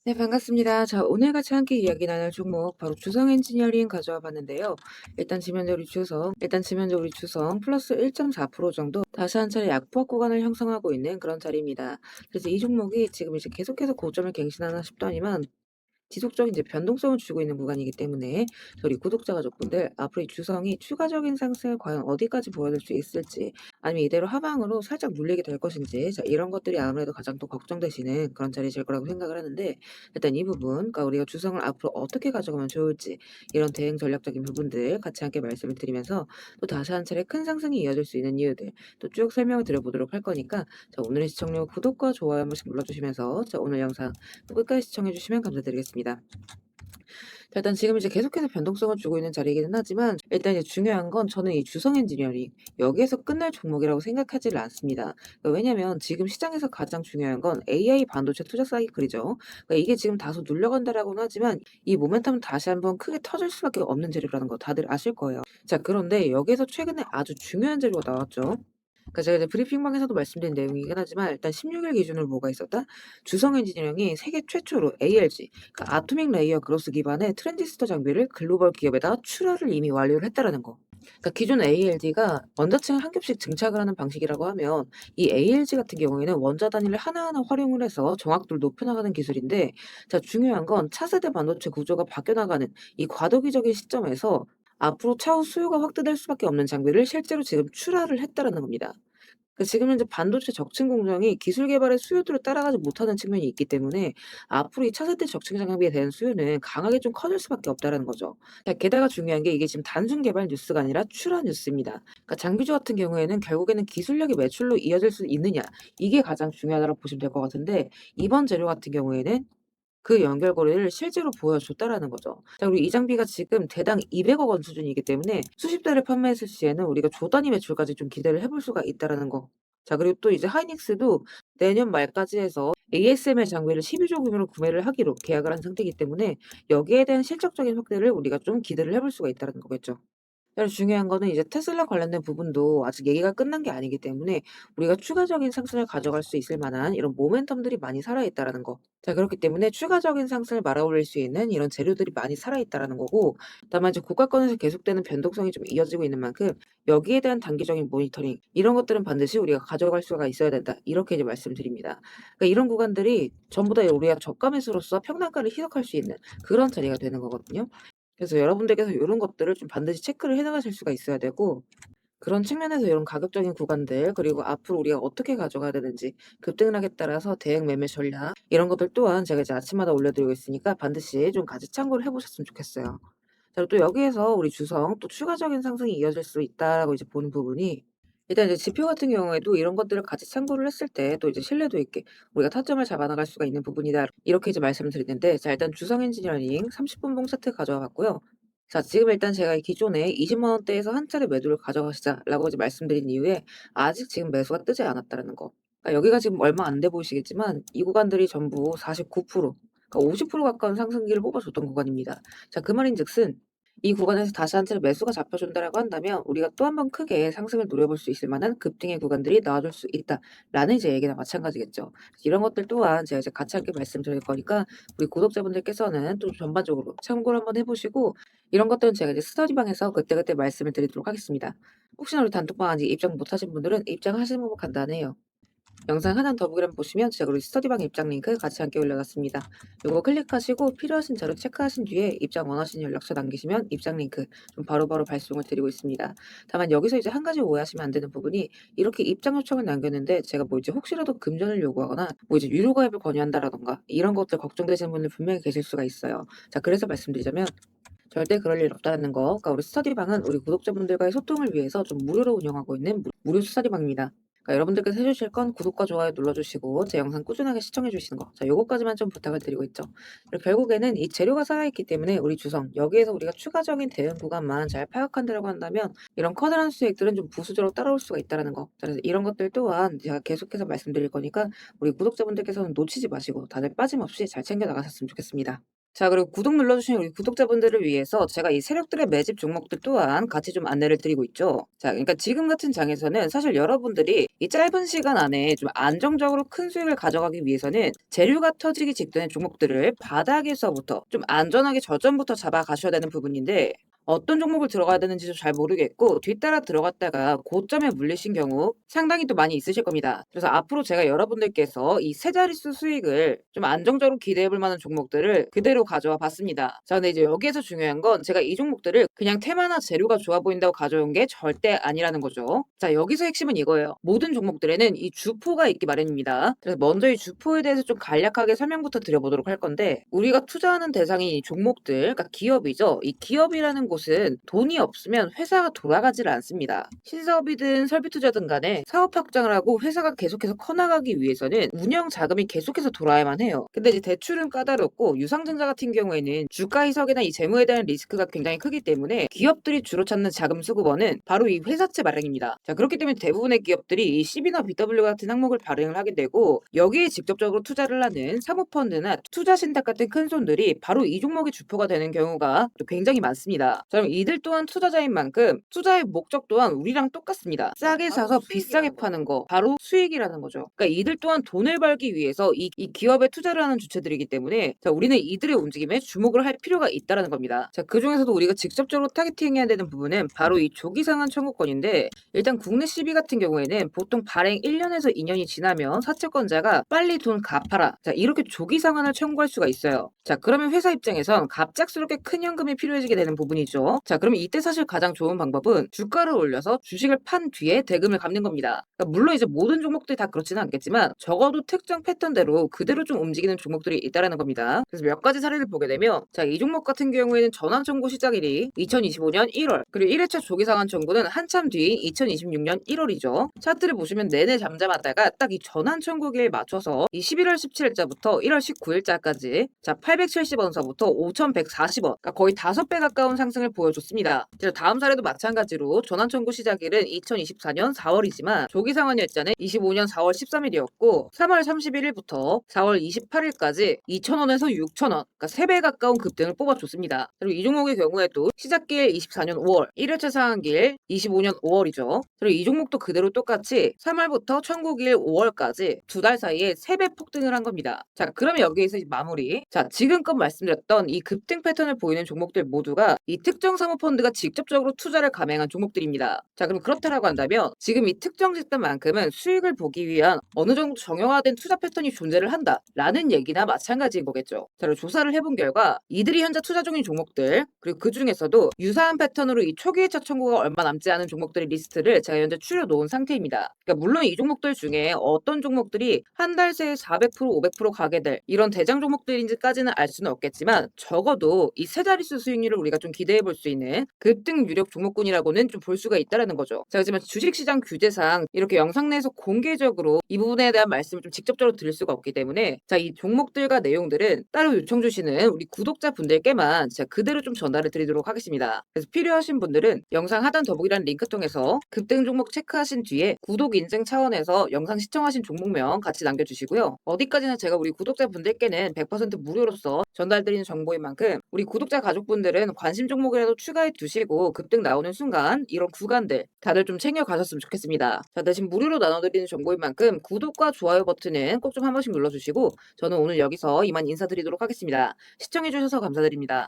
네, 반갑습니다. 자, 오늘 같이 함께 이야기 나눌 종목 바로 주성 엔지니어링 가져와 봤는데요. 일단 지면적 우리 주성 플러스 1.4% 정도 다시 한 차례 약보합 구간을 형성하고 있는 그런 자리입니다. 그래서 이 종목이 지금 이제 계속해서 고점을 갱신하나 싶더니만 지속적인 이제 변동성을 주고 있는 구간이기 때문에 저희 구독자 가족분들 앞으로 이 주성이 추가적인 상승을 과연 어디까지 보여줄 수 있을지, 아니면 이대로 하방으로 살짝 눌리게 될 것인지, 자, 이런 것들이 아무래도 가장 또 걱정되시는 그런 자리실 거라고 생각을 하는데, 일단 이 부분, 그러니까 우리가 주성을 앞으로 어떻게 가져가면 좋을지, 이런 대응 전략적인 부분들 같이 함께 말씀을 드리면서 또 다시 한 차례 큰 상승이 이어질 수 있는 이유들 또 쭉 설명을 드려보도록 할 거니까, 자, 오늘의 시청료 구독과 좋아요 한 번씩 눌러주시면서, 자, 오늘 영상 또 끝까지 시청해 주시면 감사드리겠습니다. 자, 일단 지금 이제 계속해서 변동성을 주고 있는 자리이기는 하지만, 일단 이제 중요한 건 저는 이 주성 엔지니어링 여기에서 끝날 종목이라고 생각하지를 않습니다. 그러니까 왜냐면 지금 시장에서 가장 중요한 건 AI 반도체 투자 사이클이죠. 그러니까 이게 지금 다소 눌려간다라고는 하지만 이 모멘텀은 다시 한번 크게 터질 수밖에 없는 재료라는 거 다들 아실 거예요. 자, 그런데 여기에서 최근에 아주 중요한 재료가 나왔죠. 그러니까 제가 이제 브리핑방에서도 말씀드린 내용이긴 하지만, 일단 16일 기준으로 뭐가 있었다? 주성 엔지니어링이 세계 최초로 ALG, 그러니까 아토믹 레이어 그로스 기반의 트랜지스터 장비를 글로벌 기업에다가 출하를 이미 완료를 했다라는 거. 그러니까 기존 ALD가 원자층을 한 겹씩 증착을 하는 방식이라고 하면, 이 ALG 같은 경우에는 원자 단위를 하나하나 활용을 해서 정확도를 높여나가는 기술인데, 자, 중요한 건 차세대 반도체 구조가 바뀌어나가는 이 과도기적인 시점에서 앞으로 차후 수요가 확대될 수밖에 없는 장비를 실제로 지금 출하를 했다라는 겁니다. 지금 현재 반도체 적층 공정이 기술 개발의 수요도를 따라가지 못하는 측면이 있기 때문에 앞으로 이 차세대 적층 장비에 대한 수요는 강하게 좀 커질 수밖에 없다라는 거죠. 자, 게다가 중요한 게 이게 지금 단순 개발 뉴스가 아니라 출하 뉴스입니다. 그러니까 장비주 같은 경우에는 결국에는 기술력이 매출로 이어질 수 있느냐, 이게 가장 중요하다고 보시면 될 것 같은데, 이번 재료 같은 경우에는 그 연결고리를 실제로 보여줬다라는 거죠. 자, 그리고 이 장비가 지금 대당 200억 원 수준이기 때문에 수십 대를 판매했을 시에는 우리가 조 단위 매출까지 좀 기대를 해볼 수가 있다라는 거. 자, 그리고 또 이제 하이닉스도 내년 말까지 해서 ASML 장비를 12조 규모로 구매를 하기로 계약을 한 상태이기 때문에 여기에 대한 실적적인 확대를 우리가 좀 기대를 해볼 수가 있다는 거겠죠. 그래서 중요한 거는 이제 테슬라 관련된 부분도 아직 얘기가 끝난 게 아니기 때문에 우리가 추가적인 상승을 가져갈 수 있을 만한 이런 모멘텀들이 많이 살아있다라는 거. 자, 그렇기 때문에 추가적인 상승을 말아올릴 수 있는 이런 재료들이 많이 살아있다라는 거고, 다만 이제 고가권에서 계속되는 변동성이 좀 이어지고 있는 만큼 여기에 대한 단기적인 모니터링, 이런 것들은 반드시 우리가 가져갈 수가 있어야 된다, 이렇게 이제 말씀드립니다. 그러니까 이런 구간들이 전부 다 우리가 저가 매수로서 평단가를 희석할 수 있는 그런 자리가 되는 거거든요. 그래서 여러분들께서 요런 것들을 좀 반드시 체크를 해 나가실 수가 있어야 되고, 그런 측면에서 이런 가격적인 구간들, 그리고 앞으로 우리가 어떻게 가져가야 되는지, 급등락에 따라서 대응 매매 전략, 이런 것들 또한 제가 이제 아침마다 올려드리고 있으니까 반드시 좀 같이 참고를 해 보셨으면 좋겠어요. 자, 그리고 또 여기에서 우리 주성 또 추가적인 상승이 이어질 수 있다라고 이제 보는 부분이, 일단 이제 지표 같은 경우에도 이런 것들을 같이 참고를 했을 때 또 이제 신뢰도 있게 우리가 타점을 잡아 나갈 수가 있는 부분이다, 이렇게 이제 말씀을 드리는데, 자, 일단 주성 엔지니어링 30분 봉 차트 가져와 봤고요. 자, 지금 일단 제가 기존에 20만 원대에서 한 차례 매도를 가져가시자라고 이제 말씀드린 이후에 아직 지금 매수가 뜨지 않았다라는 거. 그러니까 여기가 지금 얼마 안 돼 보이시겠지만 이 구간들이 전부 49%, 그러니까 50% 가까운 상승기를 뽑아줬던 구간입니다. 자, 그 말인즉슨 이 구간에서 다시 한 차례 매수가 잡혀준다라고 한다면 우리가 또 한 번 크게 상승을 노려볼 수 있을 만한 급등의 구간들이 나와줄 수 있다라는 이제 얘기나 마찬가지겠죠. 이런 것들 또한 제가 이제 같이 함께 말씀드릴 거니까 우리 구독자분들께서는 또 전반적으로 참고를 한번 해보시고, 이런 것들은 제가 이제 스터디방에서 그때그때 말씀을 드리도록 하겠습니다. 혹시나 우리 단톡방 아직 입장 못하신 분들은 입장하시는 법 간단해요. 영상 하나 더보기란 보시면 제가 우리 스터디방 입장 링크 같이 함께 올려놨습니다. 요거 클릭하시고 필요하신 자료 체크하신 뒤에 입장 원하시는 연락처 남기시면 입장 링크 좀 바로바로 발송을 드리고 있습니다. 다만 여기서 이제 한 가지 오해하시면 안 되는 부분이, 이렇게 입장 요청을 남겼는데 제가 뭐 이제 혹시라도 금전을 요구하거나 뭐 이제 유료 가입을 권유한다라던가 이런 것들 걱정되시는 분들 분명히 계실 수가 있어요. 자, 그래서 말씀드리자면 절대 그럴 일 없다는 거. 그러니까 우리 스터디방은 우리 구독자분들과의 소통을 위해서 좀 무료로 운영하고 있는 무료 스터디방입니다. 그러니까 여러분들께서 해주실 건 구독과 좋아요 눌러주시고 제 영상 꾸준하게 시청해 주시는 거. 자, 요거까지만 좀 부탁을 드리고 있죠. 그리고 결국에는 이 재료가 살아있기 때문에 우리 주성 여기에서 우리가 추가적인 대응 구간만 잘 파악한다라고 한다면 이런 커다란 수익들은 좀 부수적으로 따라올 수가 있다는 거. 자, 그래서 이런 것들 또한 제가 계속해서 말씀드릴 거니까 우리 구독자분들께서는 놓치지 마시고 다들 빠짐없이 잘 챙겨 나가셨으면 좋겠습니다. 자, 그리고 구독 눌러주신 우리 구독자분들을 위해서 제가 이 세력들의 매집 종목들 또한 같이 좀 안내를 드리고 있죠. 자, 그러니까 지금 같은 장에서는 사실 여러분들이 이 짧은 시간 안에 좀 안정적으로 큰 수익을 가져가기 위해서는 재료가 터지기 직전의 종목들을 바닥에서부터 좀 안전하게 저점부터 잡아가셔야 되는 부분인데, 어떤 종목을 들어가야 되는지도 잘 모르겠고 뒤따라 들어갔다가 고점에 물리신 경우 상당히 또 많이 있으실 겁니다. 그래서 앞으로 제가 여러분들께서 이 세 자릿수 수익을 좀 안정적으로 기대해 볼 만한 종목들을 그대로 가져와 봤습니다. 자, 근데 이제 여기에서 중요한 건 제가 이 종목들을 그냥 테마나 재료가 좋아 보인다고 가져온 게 절대 아니라는 거죠. 자, 여기서 핵심은 이거예요. 모든 종목들에는 이 주포가 있기 마련입니다. 그래서 먼저 이 주포에 대해서 좀 간략하게 설명부터 드려보도록 할 건데, 우리가 투자하는 대상이 이 종목들, 그러니까 기업이죠. 이 기업이라는 곳은 돈이 없으면 회사가 돌아가질 않습니다. 신사업이든 설비 투자든 간에 사업 확장을 하고 회사가 계속해서 커나가기 위해서는 운영 자금이 계속해서 돌아야만 해요. 근데 이제 대출은 까다롭고 유상증자 같은 경우에는 주가 희석이나 이 재무에 대한 리스크가 굉장히 크기 때문에 기업들이 주로 찾는 자금 수급원은 바로 이 회사채 발행입니다. 자, 그렇기 때문에 대부분의 기업들이 이 CB나 BW 같은 항목을 발행을 하게 되고, 여기에 직접적으로 투자를 하는 사모펀드나 투자신탁 같은 큰 손들이 바로 이 종목의 주포가 되는 경우가 또 굉장히 많습니다. 자, 그럼 이들 또한 투자자인 만큼 투자의 목적 또한 우리랑 똑같습니다. 싸게 사서 비싸게 파는 거, 바로 수익이라는 거죠. 그러니까 이들 또한 돈을 벌기 위해서 이 기업에 투자를 하는 주체들이기 때문에, 자, 우리는 이들의 움직임에 주목을 할 필요가 있다는 겁니다. 자, 그 중에서도 우리가 직접적으로 타겟팅해야 되는 부분은 바로 이 조기상한 청구권인데, 일단 국내 CB 같은 경우에는 보통 발행 1년에서 2년이 지나면 사채권자가 빨리 돈 갚아라, 자, 이렇게 조기 상환을 청구할 수가 있어요. 자, 그러면 회사 입장에선 갑작스럽게 큰 현금이 필요해지게 되는 부분이죠. 자, 그러면 이때 사실 가장 좋은 방법은 주가를 올려서 주식을 판 뒤에 대금을 갚는 겁니다. 그러니까 물론 이제 모든 종목들이 다 그렇지는 않겠지만 적어도 특정 패턴대로 그대로 좀 움직이는 종목들이 있다라는 겁니다. 그래서 몇 가지 사례를 보게 되면, 자, 이 종목 같은 경우에는 전환 청구 시작일이 2025년 1월, 그리고 1회차 조기 상환 청구는 한참 뒤 2026년 1월이죠. 차트를 보시면 내내 잠잠하다가 딱 이 전환 청구기에 맞춰서 이 11월 17일자부터 1월 19일자까지 자 870원서부터 5,140원, 그러니까 거의 5배 가까운 상승을 보여줬습니다. 그래서 다음 사례도 마찬가지로 전환 청구 시작일은 2024년 4월이지만 조기 상환 일자는 25년 4월 13일이었고 3월 31일부터 4월 28일까지 2,000원에서 6,000원, 그러니까 3배 가까운 급등을 뽑아줬습니다. 그리고 이 종목의 경우에도 시작길 24년 5월, 1회차 상한길 25년 5월이죠. 그리고 이 종목도 그대로 똑같이 3월부터 청구길 5월까지 두 달 사이에 3배 폭등을 한 겁니다. 자, 그러면 여기에서 이제 마무리. 자, 지금껏 말씀드렸던 이 급등 패턴을 보이는 종목들 모두가 이 특정 사모펀드가 직접적으로 투자를 감행한 종목들입니다. 자, 그럼 그렇다라고 한다면 지금 이 특정 집단만큼은 수익을 보기 위한 어느 정도 정형화된 투자 패턴이 존재를 한다라는 얘기나 마찬가지인 거겠죠. 자, 그리고 조사를 해본 결과 이들이 현재 투자 중인 종목들, 그리고 그 중에서도 유사한 패턴으로 이 초기 회차 청구가 얼마 남지 않은 종목들의 리스트를 제가 현재 추려놓은 상태입니다. 그러니까 물론 이 종목들 중에 어떤 종목들이 한 달 새에 400%, 500% 가게 될 이런 대장 종목들인지까지는 알 수는 없겠지만, 적어도 이 세 자릿수 수익률을 우리가 좀 기대해 볼 수 있는 급등 유력 종목군이라고는 좀 볼 수가 있다라는 거죠. 자, 하지만 주식시장 규제상 이렇게 영상 내에서 공개적으로 이 부분에 대한 말씀을 좀 직접적으로 드릴 수가 없기 때문에, 자, 이 종목들과 내용들은 따로 요청 주시는 우리 구독자분들께만 제가 그대로 좀 전달을 드리도록 하겠습니다. 그래서 필요하신 분들은 영상 하단 더보기란 링크 통해서 급등 종목 체크하신 뒤에 구독 인증 차원에서 영상 시청하신 종목명 같이 남겨주시고요. 어디까지나 제가 우리 구독자분들께는 100% 무료로서 전달드리는 정보인 만큼 우리 구독자 가족분들은 관심 종목이라도 추가해 두시고 급등 나오는 순간 이런 구간들 다들 좀 챙겨 가셨으면 좋겠습니다. 자, 대신 무료로 나눠드리는 정보인 만큼 구독과 좋아요 버튼은 꼭 좀 한 번씩 눌러주시고, 저는 오늘 여기서 이만 인사드리도록 하겠습니다. 시청해주셔서 감사드립니다.